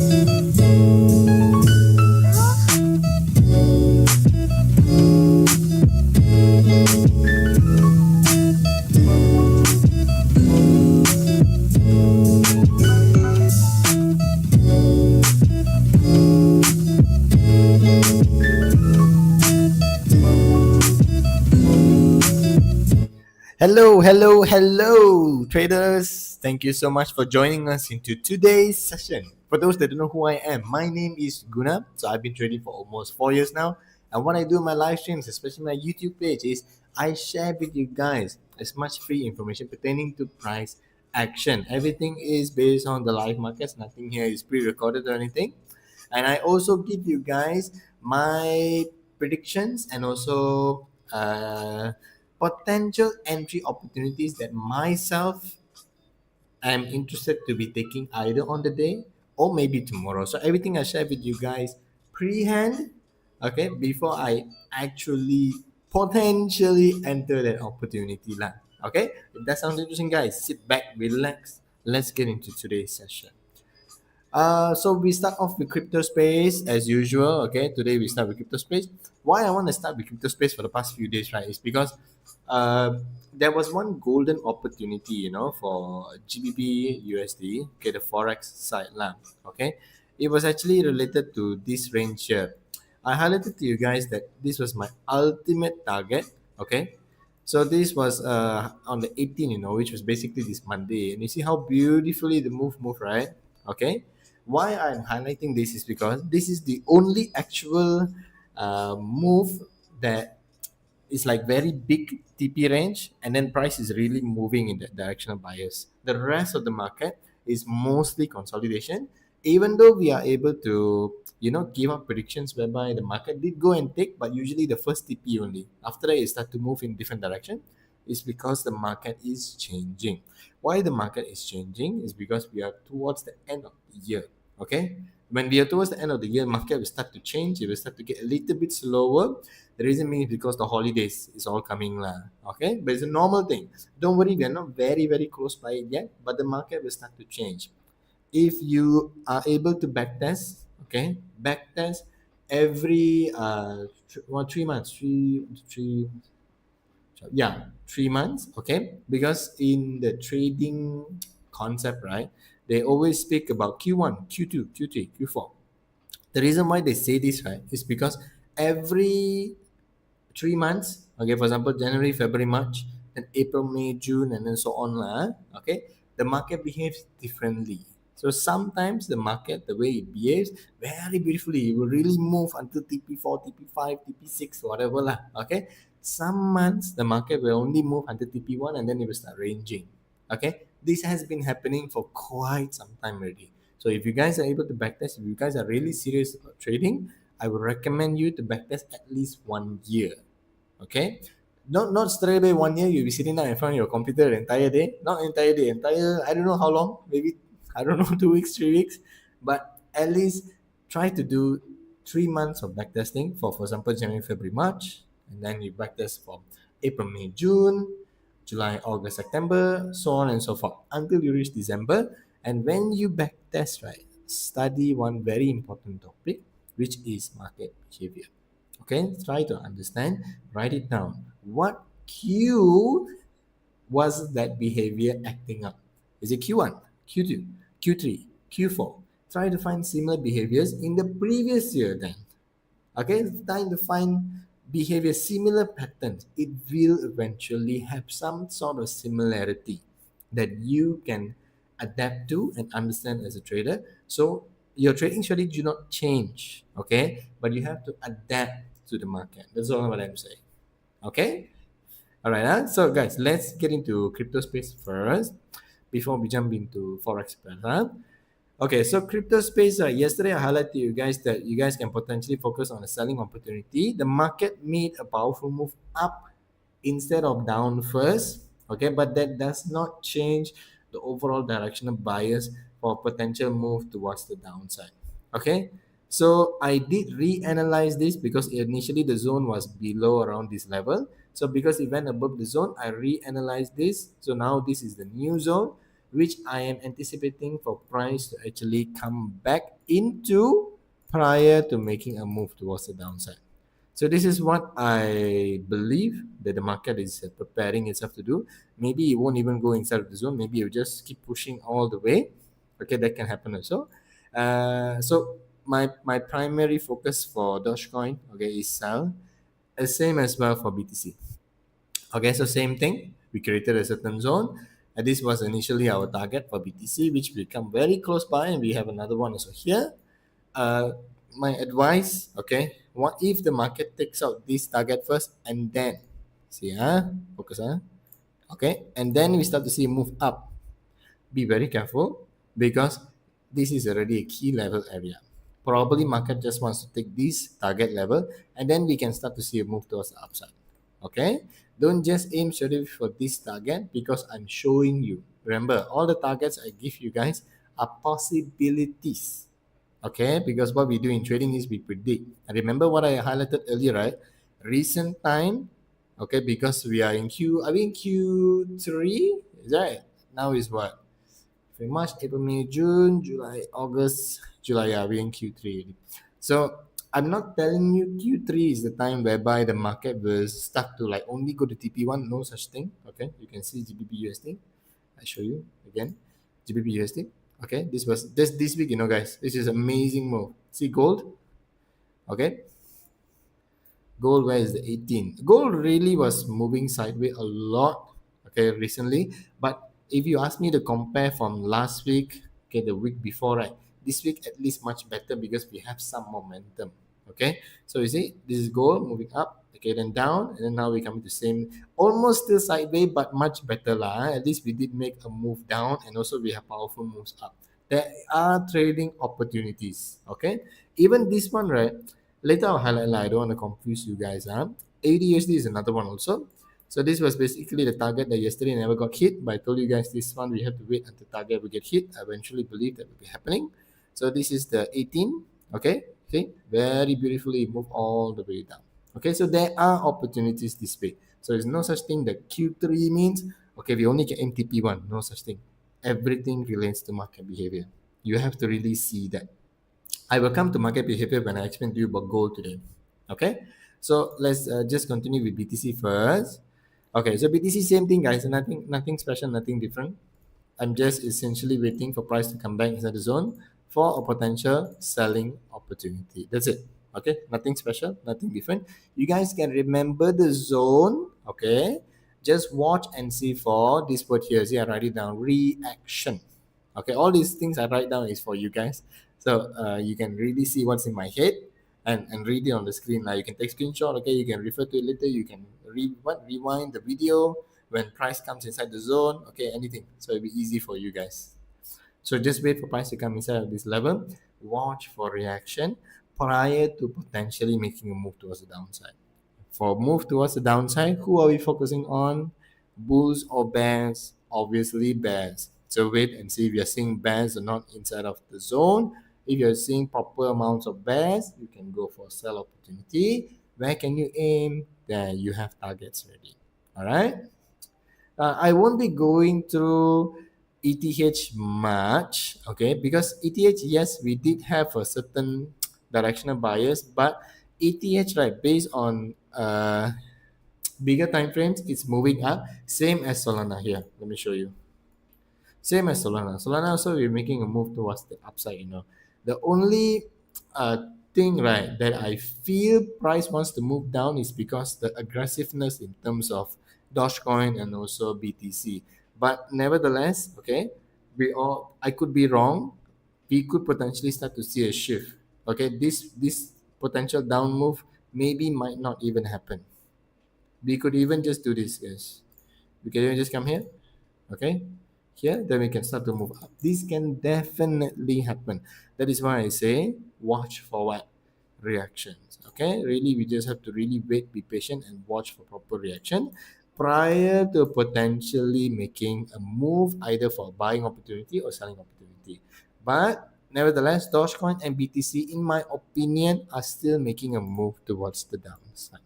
Hello, hello, hello, traders. Thank you so much for joining us into today's session. For those that don't know who I am, my name is Guna. So I've been trading for almost 4 years now. And what I do in my live streams, especially my YouTube page, is I share with you guys as much free information pertaining to price action. Everything is based on the live markets. Nothing here is pre-recorded or anything. And I also give you guys my predictions and also potential entry opportunities that myself am interested to be taking either on the day or maybe tomorrow. So everything I share with you guys pre-hand, okay, before I actually potentially enter that opportunity lah. Okay, if that sounds interesting, guys, sit back, relax. Let's get into today's session. So we start off with crypto space as usual. Okay, today we start with crypto space. Why I want to start with crypto space for the past few days, right, is because uh, there was one golden opportunity, for GBP USD, okay, the forex side lah. Okay, it was actually related to this range here. I highlighted to you guys that this was my ultimate target. Okay, so this was on the 18th, which was basically this Monday, and you see how beautifully the move, right? Okay, why I'm highlighting this is because this is the only actual move that is like very big TP range, and then price is really moving in that direction of buyers. The rest of the market is mostly consolidation, even though we are able to give up predictions whereby the market did go and take, but usually the first TP only. After that, it start to move in different direction. Is because the market is changing. Why the market is changing is because we are towards the end of the year. Okay, when we are towards the end of the year, market will start to change. It will start to get a little bit slower. The reason being is because the holidays is all coming lah. Okay, but it's a normal thing. Don't worry, we are not very very close by it yet, but the market will start to change. If you are able to backtest, okay, backtest every 3 months, yeah, 3 months, okay, because in the trading concept, right, they always speak about Q1, Q2, Q3, Q4. The reason why they say this, right, is because every 3 months, okay, for example, January, February, March, and April, May, June, and then so on, okay, the market behaves differently. So sometimes the market, the way it behaves, very beautifully, it will really move until TP4, TP5, TP6, whatever, okay. Some months, the market will only move until TP1 and then it will start ranging, okay. This has been happening for quite some time already. So if you guys are able to backtest, if you guys are really serious about trading, I would recommend you to backtest at least 1 year. Okay? Not straight away 1 year, you'll be sitting down in front of your computer the entire day. Not entire day, entire I don't know how long, maybe I don't know, 2 weeks, 3 weeks. But at least try to do 3 months of backtesting for example January, February, March, and then you backtest for April, May, June, July, August, September, so on and so forth until you reach December. And when you backtest, right, study one very important topic, which is market behavior. Okay, try to understand, write it down. What Q was that behavior acting up? Is it Q1, Q2, Q3, Q4? Try to find similar behaviors in the previous year then. Okay, trying to find behavior, similar patterns. It will eventually have some sort of similarity that you can adapt to and understand as a trader. So your trading strategy do not change, okay, but you have to adapt to the market. That's all what I'm saying. Okay, all right, so guys, let's get into crypto space first before we jump into forex. Okay, so crypto space. Yesterday, I highlighted to you guys that you guys can potentially focus on a selling opportunity. The market made a powerful move up instead of down first. Okay, but that does not change the overall direction of buyers for potential move towards the downside. Okay, so I did reanalyze this because initially the zone was below around this level. So because it went above the zone, I reanalyzed this. So now this is the new zone which I am anticipating for price to actually come back into prior to making a move towards the downside. So this is what I believe that the market is preparing itself to do. Maybe it won't even go inside of the zone. Maybe it will just keep pushing all the way. Okay, that can happen also. So my primary focus for Dogecoin, okay, is sell. Same as well for BTC. Okay, so same thing. We created a certain zone. And this was initially our target for BTC, which will come very close by, and we have another one also here. uh, my advice, okay, what if the market takes out this target first and then see, focus, okay, and then we start to see move up. Be very careful because this is already a key level area. Probably market just wants to take this target level and then we can start to see a move towards the upside. Okay, don't just aim straight for this target because I'm showing you. Remember, all the targets I give you guys are possibilities. Okay, because what we do in trading is we predict. And remember what I highlighted earlier, right? Recent time, okay, because we are in Q, are we in Q3? Is that right? Now is what? March, April, May, June, July, August, July, yeah, we're in Q3 already. So I'm not telling you Q3 is the time whereby the market will start to like only go to TP1, no such thing. Okay, you can see GBP USD. I show you again. GBP USD. Okay, this was this week, guys. This is amazing move. See gold. Okay, gold, where is the 18? Gold really was moving sideways a lot, okay, recently. But if you ask me to compare from last week, okay, the week before, right, this week at least much better because we have some momentum. Okay, so you see, this is gold moving up, okay, then down, and then now we come to same, almost still sideways, but much better lah. At least we did make a move down, and also we have powerful moves up. There are trading opportunities. Okay, even this one, right? Later I'll highlight lah. I don't want to confuse you guys. AUD is another one also. So this was basically the target that yesterday never got hit. But I told you guys this one we have to wait until target will get hit. I eventually believe that will be happening. So this is the 18. Okay, see, very beautifully move all the way down. Okay, so there are opportunities this way. So there's no such thing that Q3 means okay we only get MTP1. No such thing. Everything relates to market behavior. You have to really see that. I will come to market behavior when I explain to you about gold today. Okay, so let's just continue with BTC first. Okay, so BTC same thing, guys. Nothing special, nothing different. I'm just essentially waiting for price to come back inside the zone for a potential selling opportunity. That's it. Okay, nothing special, nothing different. You guys can remember the zone. Okay, just watch and see for this word here. See, I write it down. Reaction. Okay, all these things I write down is for you guys, so you can really see what's in my head and read it on the screen. Now you can take screenshot. Okay, you can refer to it later. You can rewind the video when price comes inside the zone. Okay, anything. So it'll be easy for you guys. So just wait for price to come inside of this level. Watch for reaction prior to potentially making a move towards the downside. For move towards the downside, who are we focusing on? Bulls or bears? Obviously bears. So wait and see if you're seeing bears or not inside of the zone. If you're seeing proper amounts of bears, you can go for a sell opportunity. Where can you aim? There you have targets ready. All right. I won't be going through ETH much, okay? Because ETH, yes, we did have a certain directional bias, but ETH, right, based on bigger time frames, it's moving up. Same as Solana here. Let me show you. Same as Solana. Solana also we're making a move towards the upside. The only thing, right, that I feel price wants to move down is because the aggressiveness in terms of Dogecoin and also BTC. But nevertheless, okay, I could be wrong. We could potentially start to see a shift. Okay, this potential down move maybe might not even happen. We could even just do this, guys. We can even just come here, okay, here, then we can start to move up. This can definitely happen. That is why I say watch for what? Reactions. Okay, really, we just have to really wait, be patient, and watch for proper reaction prior to potentially making a move either for buying opportunity or selling opportunity. But nevertheless, Dogecoin and BTC, in my opinion, are still making a move towards the downside.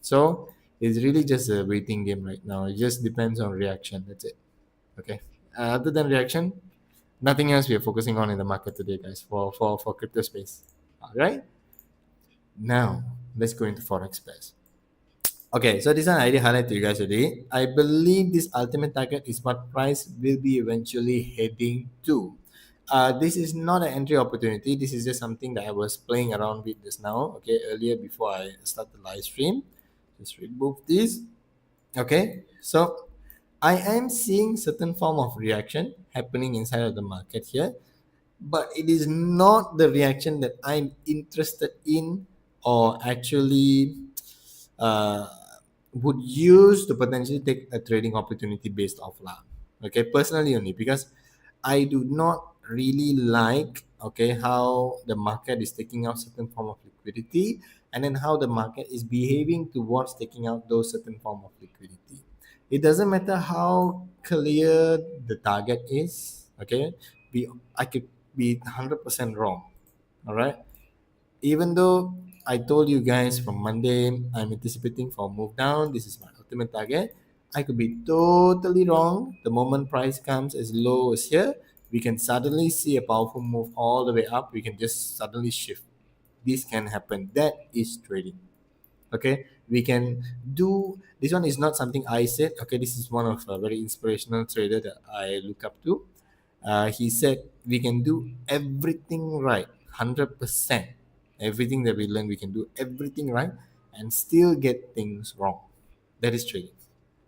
So it's really just a waiting game right now. It just depends on reaction. That's it. Okay. Other than reaction, Nothing else we are focusing on in the market today, guys, for crypto space. All right. Now let's go into forex pairs. Okay, so this one I already highlight to you guys today. I believe this ultimate target is what price will be eventually heading to. This is not an entry opportunity. This is just something that I was playing around with just now. Okay, earlier before I start the live stream. Just remove this. Okay, so I am seeing certain form of reaction happening inside of the market here, but it is not the reaction that I'm interested in or actually uh, would use to potentially take a trading opportunity based off lab. Okay, personally only because I do not really like how the market is taking out certain form of liquidity and then how the market is behaving towards taking out those certain form of liquidity. It doesn't matter how clear the target is. Okay, I could be 100% wrong. All right, even though I told you guys from Monday I'm anticipating for a move down, this is my ultimate target. I could be totally wrong. The moment price comes as low as here, we can suddenly see a powerful move all the way up. We can just suddenly shift. This can happen. That is trading. Okay, we can do this. One is not something I said. Okay, this is one of a very inspirational trader that I look up to. He said we can do everything right, 100%. Everything that we learn, we can do everything right and still get things wrong. That is trading,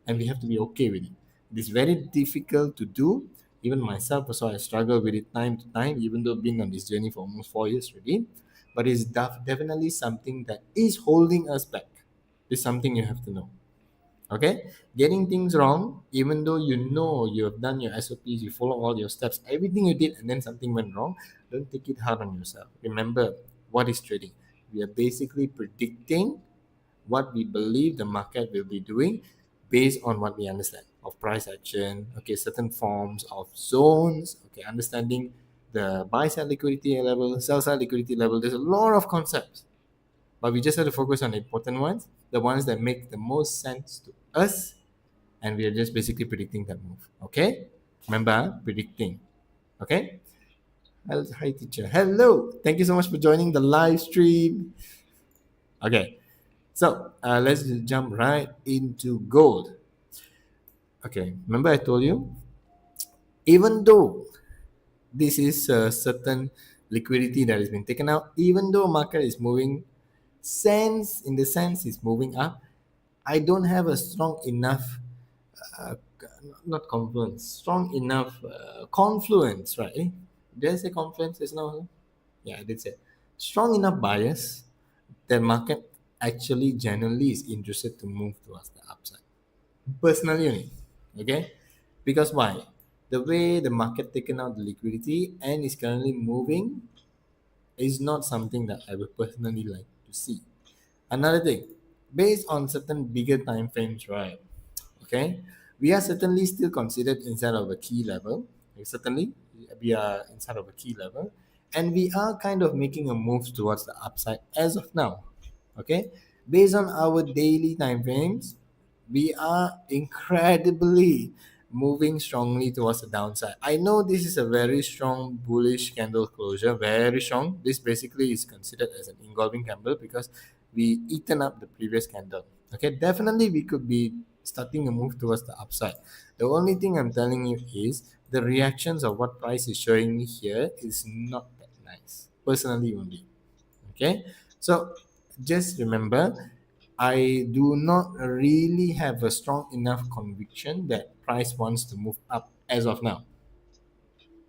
and we have to be okay with it. It is very difficult to do. Even myself, also, I struggle with it time to time, even though being on this journey for almost 4 years already. But it's definitely something that is holding us back. It's something you have to know. Okay, getting things wrong, even though you know you have done your SOPs, you follow all your steps, everything you did, and then something went wrong, don't take it hard on yourself. Remember, what is trading? We are basically predicting what we believe the market will be doing based on what we understand of price action, okay, certain forms of zones, okay, understanding the buy side liquidity level, sell side liquidity level. There's a lot of concepts, but we just have to focus on the important ones, the ones that make the most sense to us, and we are just basically predicting that move. Okay, remember predicting. Okay. Hi teacher, hello, thank you so much for joining the live stream. Okay, so let's jump right into gold. Okay, remember I told you, even though this is a certain liquidity that has been taken out, even though market is moving sense is moving up, I don't have a strong enough, uh, not confluence, strong enough confluence, right? Did I say confluence is now? Yeah, I did say strong enough bias that market actually generally is interested to move towards the upside. Personally only, okay? Because why? The way the market taken out the liquidity and is currently moving is not something that I would personally like to see. Another thing, based on certain bigger time frames, right? Okay, we are certainly still considered inside of a key level. Certainly, we are inside of a key level, and we are kind of making a move towards the upside as of now. Okay, based on our daily time frames, we are incredibly moving strongly towards the downside. I know this is a very strong bullish candle closure, very strong. This basically is considered as an engulfing candle because we eaten up the previous candle. Okay, definitely we could be starting to move towards the upside. The only thing I'm telling you is the reactions of what price is showing me here is not that nice. Personally only. Okay. So just remember, I do not really have a strong enough conviction that price wants to move up as of now.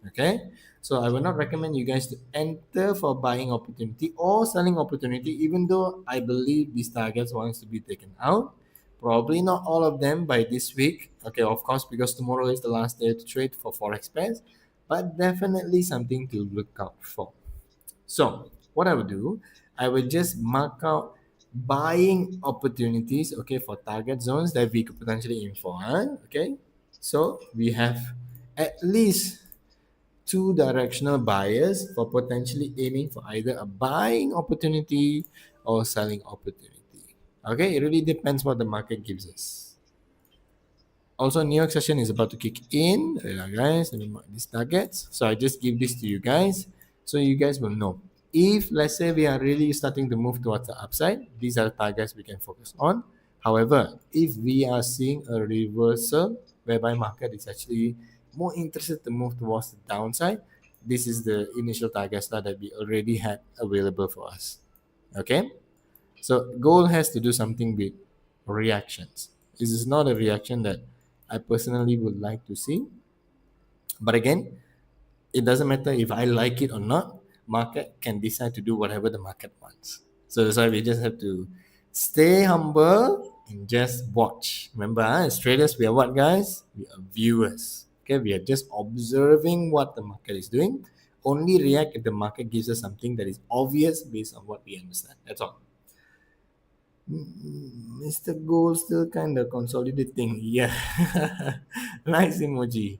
Okay, so I will not recommend you guys to enter for buying opportunity or selling opportunity, even though I believe these targets wants to be taken out. Probably not all of them by this week. Okay, of course, because tomorrow is the last day to trade for Forex pairs, but definitely something to look out for. So what I would do, I would just mark out buying opportunities, okay, for target zones that we could potentially aim for. Huh? Okay, so we have at least two directional buyers for potentially aiming for either a buying opportunity or selling opportunity. Okay, it really depends what the market gives us. Also, New York session is about to kick in. Guys, let me mark these targets. So I just give this to you guys so you guys will know. If let's say we are really starting to move towards the upside, these are the targets we can focus on. However, if we are seeing a reversal whereby market is actually more interested to move towards the downside, this is the initial targets that we already had available for us. Okay? So goal has to do something with reactions. This is not a reaction that I personally would like to see. But again, it doesn't matter if I like it or not. Market can decide to do whatever the market wants. So that's why we just have to stay humble and just watch. Remember, as traders, we are what, guys? We are viewers. Okay, we are just observing what the market is doing. Only react if the market gives us something that is obvious based on what we understand. That's all. Mr. Gold still kind of consolidating. Yeah. Nice emoji.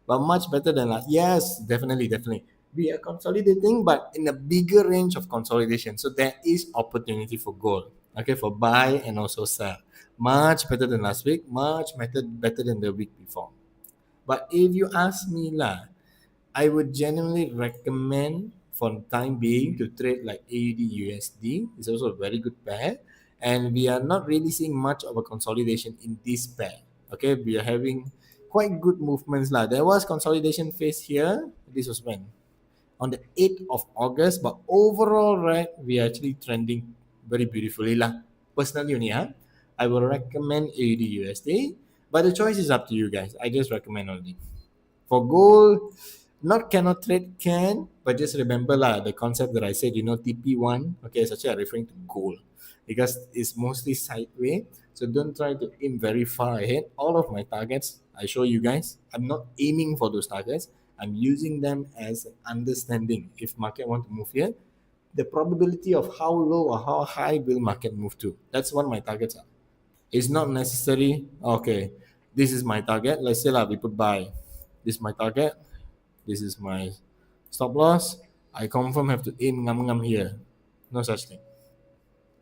But much better than last. Yes, definitely, definitely. We are consolidating, but in a bigger range of consolidation. So there is opportunity for gold. Okay, for buy and also sell. Much better than last week, much better than the week before. But if you ask me lah, I would genuinely recommend for the time being to trade like AUD USD. It's also a very good pair. And we are not really seeing much of a consolidation in this pair. Okay, we are having quite good movements. Lah. There was consolidation phase here. This was when? On the 8th of August. But overall, right, we are actually trending very beautifully. Lah. Personally, only, I will recommend AUD USD. But the choice is up to you guys. I just recommend only. For gold, not cannot trade can, but just remember lah the concept that I said, TP1, okay, it's actually referring to gold because it's mostly sideways. So don't try to aim very far ahead. All of my targets, I show you guys, I'm not aiming for those targets. I'm using them as understanding. If market want to move here, the probability of how low or how high will market move to. That's what my targets are. It's not necessary. Okay, this is my target. Let's say we put buy. This is my target. This is my stop loss. I confirm have to aim ngam here. No such thing.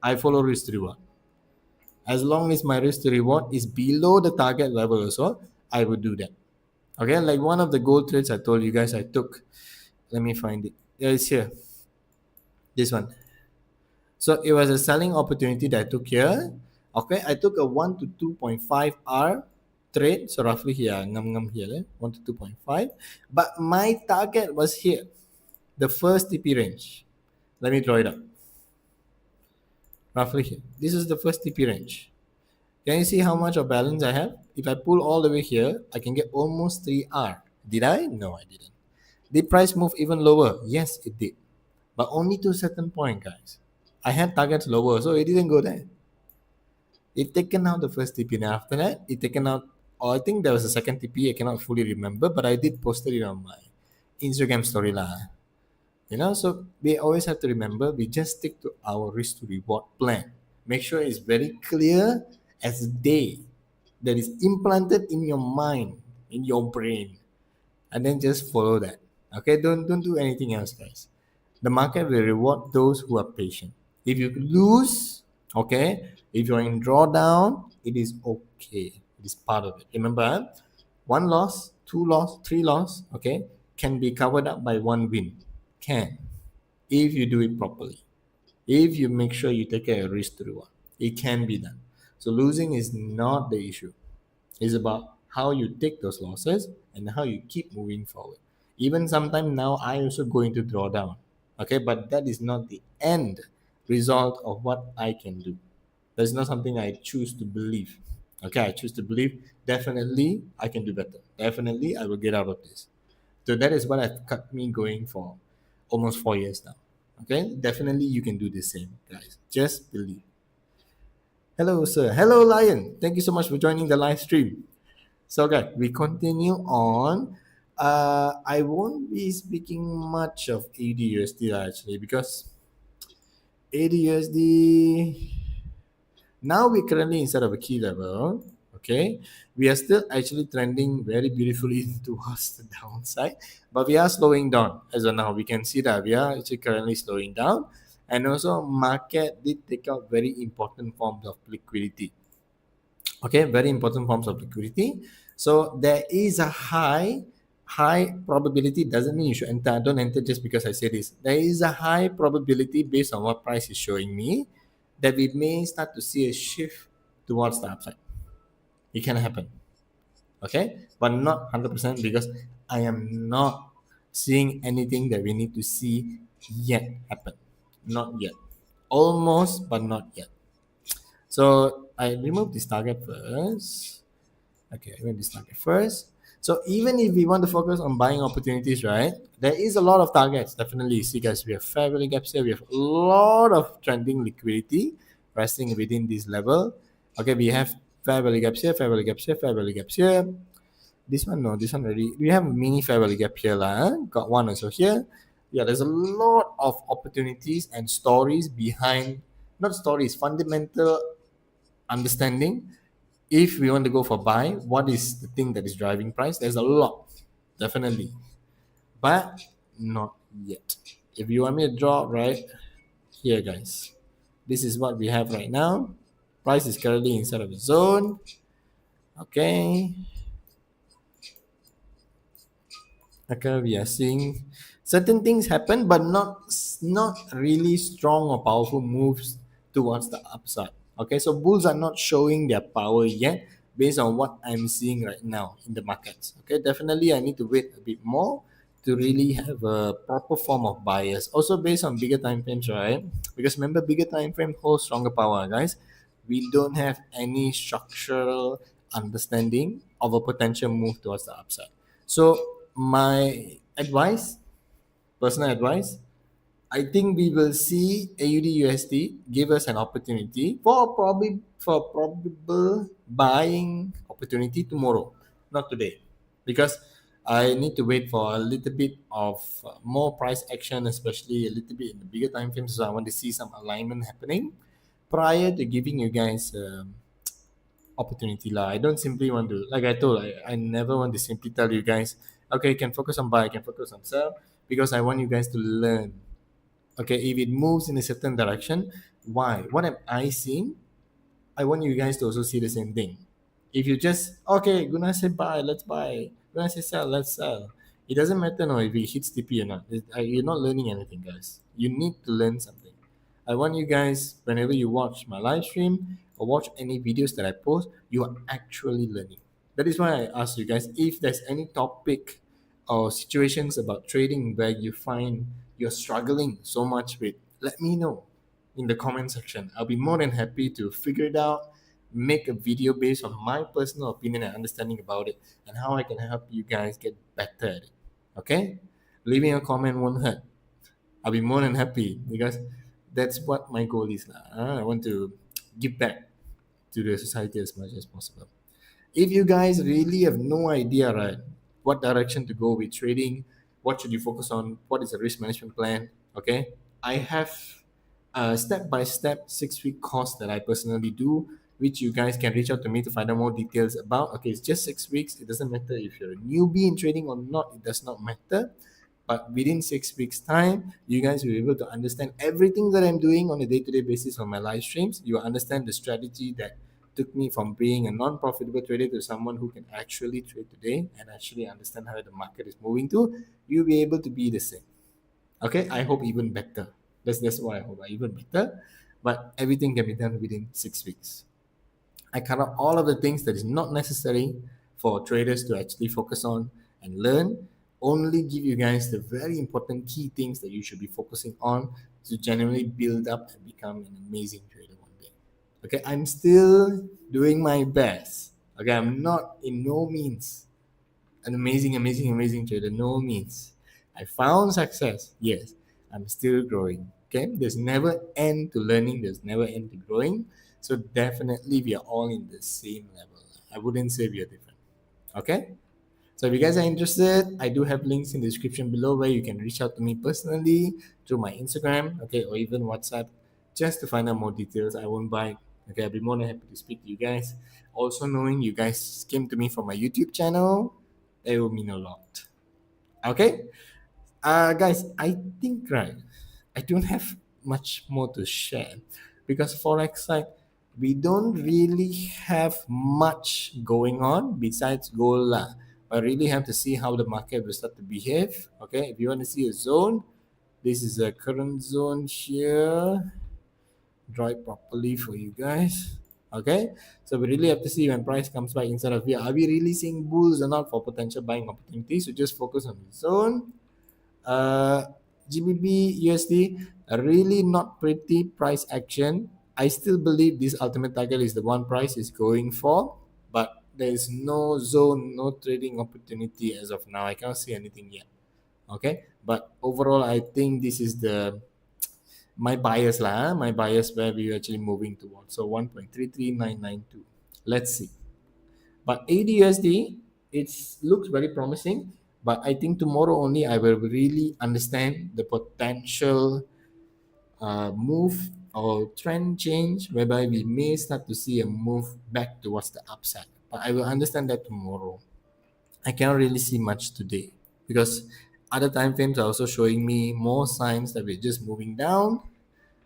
I follow risk to reward. As long as my risk to reward is below the target level also, I would do that. Okay, like one of the gold trades I told you guys I took. Let me find it. Yeah, it's here. This one. So it was a selling opportunity that I took here. Okay, I took a 1 to 2.5 R trade. So roughly here, ngam here, 1 to 2.5. But my target was here, the first TP range. Let me draw it up. Roughly here. This is the first TP range. Can you see how much of balance I have? If I pull all the way here, I can get almost 3R. Did I? No, I didn't. Did price move even lower? Yes, it did. But only to a certain point, guys. I had targets lower, so it didn't go there. It taken out the first TP, and after that, it taken out, or I think there was a second TP, I cannot fully remember, but I did post it on my Instagram story lah. So we always have to remember we just stick to our risk to reward plan. Make sure it's very clear as day that is implanted in your mind, in your brain, and then just follow that. Okay, don't do anything else, guys. The market will reward those who are patient. If you lose, okay, if you're in drawdown, it is okay. It is part of it. Remember, one loss, two loss, three loss, okay, can be covered up by one win. Can, if you do it properly. If you make sure you take a risk to reward, it can be done. So losing is not the issue. It's about how you take those losses and how you keep moving forward. Even sometime now, I also go into drawdown. Okay, but that is not the end result of what I can do. That's not something I choose to believe. Okay, I choose to believe definitely I can do better. Definitely I will get out of this. So that is what has kept me going for almost 4 years now. Okay, definitely you can do the same, guys. Just believe. Hello, sir. Hello, Lion. Thank you so much for joining the live stream. So, okay, we continue on. I won't be speaking much of ADUSD actually because ADUSD now we're currently inside of a key level. Okay, we are still actually trending very beautifully towards the downside, but we are slowing down as of now. We can see that we are actually currently slowing down, and also market did take out very important forms of liquidity. Okay, very important forms of liquidity. So there is a high probability, doesn't mean you should enter. Don't enter just because I say this. There is a high probability based on what price is showing me that we may start to see a shift towards the upside. It can happen. Okay, but not 100% because I am not seeing anything that we need to see yet happen. Not yet. Almost, but not yet. So I remove this target first. Okay, I went this target first. So even if we want to focus on buying opportunities, right? There is a lot of targets. Definitely, see guys, we have fair value gaps here. We have a lot of trending liquidity resting within this level. Okay, we have fair value gaps here, fair value gaps here, fair value gaps here. This one, no, this one already. We have a mini fair value gap here, lah. Got one also here. Yeah, there's a lot of opportunities and stories behind, not stories, fundamental understanding. If we want to go for buy, what is the thing that is driving price? There's a lot, definitely, but not yet. If you want me to draw right here, guys, this is what we have right now. Price is currently inside of the zone. Okay, okay, we are seeing certain things happen, but not really strong or powerful moves towards the upside. Okay, so bulls are not showing their power yet based on what I'm seeing right now in the markets. Okay, definitely I need to wait a bit more to really have a proper form of bias. Also based on bigger time frames, right? Because remember, bigger time frame holds stronger power, guys. We don't have any structural understanding of a potential move towards the upside. So my advice, personal advice, I think we will see AUD USD give us an opportunity for probable buying opportunity tomorrow, not today, because I need to wait for a little bit of more price action, especially a little bit in the bigger time frames. So I want to see some alignment happening prior to giving you guys opportunity lah. I don't simply want to, like I told, I never want to simply tell you guys, okay, you can focus on buy, you can focus on sell, because I want you guys to learn. Okay, if it moves in a certain direction, why? What am I seeing? I want you guys to also see the same thing. If you just, okay, Guna say buy, let's buy. Guna say sell, let's sell. It doesn't matter no if it hits TP or not. You're not learning anything, guys. You need to learn something. I want you guys, whenever you watch my live stream or watch any videos that I post, you are actually learning. That is why I ask you guys if there's any topic or situations about trading where you find you're struggling so much with, let me know in the comment section. I'll be more than happy to figure it out, make a video based on my personal opinion and understanding about it, and how I can help you guys get better at it. Okay? Leaving a comment won't hurt. I'll be more than happy because that's what my goal is. I want to give back to the society as much as possible. If you guys really have no idea, right, what direction to go with trading, what should you focus on, what is the risk management plan, okay, I have a step-by-step 6-week course that I personally do, which you guys can reach out to me to find out more details about. Okay, it's just 6 weeks. It doesn't matter if you're a newbie in trading or not. It does not matter. But within 6 weeks' time, you guys will be able to understand everything that I'm doing on a day-to-day basis on my live streams. You will understand the strategy that took me from being a non-profitable trader to someone who can actually trade today and actually understand how the market is moving to. You'll be able to be the same. Okay, I hope even better. That's what I hope. Even better. But everything can be done within 6 weeks. I cut out all of the things that is not necessary for traders to actually focus on and learn. Only give you guys the very important key things that you should be focusing on to genuinely build up and become an amazing trader one day. Okay, I'm still doing my best. Okay, I'm not in no means an amazing trader. No means. I found success. Yes, I'm still growing. Okay, there's never end to learning. There's never end to growing. So definitely we are all in the same level. I wouldn't say we are different. Okay. So if you guys are interested, I do have links in the description below where you can reach out to me personally through my Instagram, okay, or even WhatsApp, just to find out more details. I won't buy. Okay, I'll be more than happy to speak to you guys. Also, knowing you guys came to me from my YouTube channel, it will mean a lot. Okay, guys, I think right, I don't have much more to share because forex side we don't really have much going on besides gold lah. I really have to see how the market will start to behave. Okay, if you want to see a zone, this is a current zone here. Draw it properly for you guys. Okay, so we really have to see when price comes back inside of here. Are we really seeing bulls or not for potential buying opportunities? So just focus on the zone. uh, GBP USD, really not pretty price action. I still believe this ultimate target is the one price is going for, but there is no zone, no trading opportunity as of now. I can't see anything yet. Okay, but overall, I think this is the my bias lah. My bias where we're actually moving towards. So 1.33992. Let's see. But ADUSD, it looks very promising. But I think tomorrow only I will really understand the potential move or trend change whereby we may start to see a move back towards the upside. But I will understand that tomorrow. I cannot really see much today because other time frames are also showing me more signs that we're just moving down.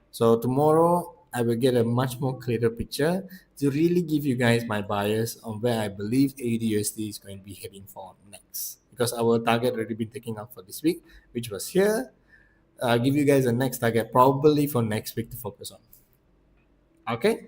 So tomorrow I will get a much more clearer picture to really give you guys my bias on where I believe ADUSD is going to be heading for next. Because our target already been taken up for this week, which was here. I'll give you guys a next target probably for next week to focus on. Okay.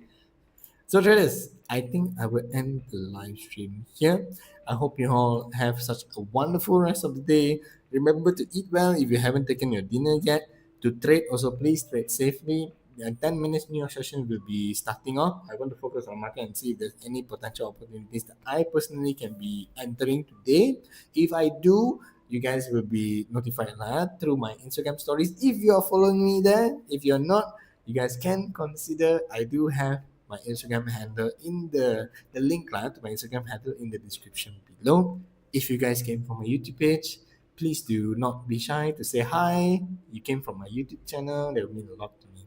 So traders, I think I will end the live stream here. I hope you all have such a wonderful rest of the day. Remember to eat well if you haven't taken your dinner yet. To trade, also please trade safely. In 10 minutes, new session will be starting off. I want to focus on market and see if there's any potential opportunities that I personally can be entering today. If I do, you guys will be notified through my Instagram stories. If you are following me there, if you're not, you guys can consider. I do have my Instagram handle in the link to my Instagram handle in the description below. If you guys came from my YouTube page, please do not be shy to say hi. You came from my YouTube channel, that will mean a lot to me.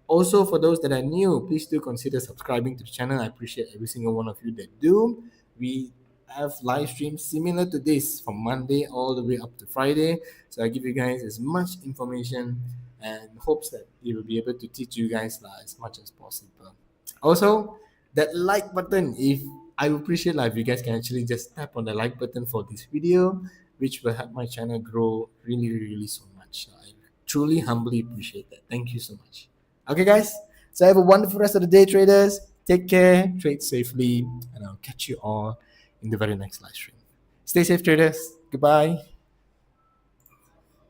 Also, for those that are new, please do consider subscribing to the channel. I appreciate every single one of you that do. We have live streams similar to this from Monday all the way up to Friday. So I give you guys as much information and hopes that it will be able to teach you guys as much as possible. Also, that like button, if I would appreciate if you guys can actually just tap on the like button for this video, which will help my channel grow really, really so much. I truly, humbly appreciate that. Thank you so much. Okay, guys. So have a wonderful rest of the day, traders. Take care, trade safely, and I'll catch you all in the very next live stream. Stay safe, traders. Goodbye.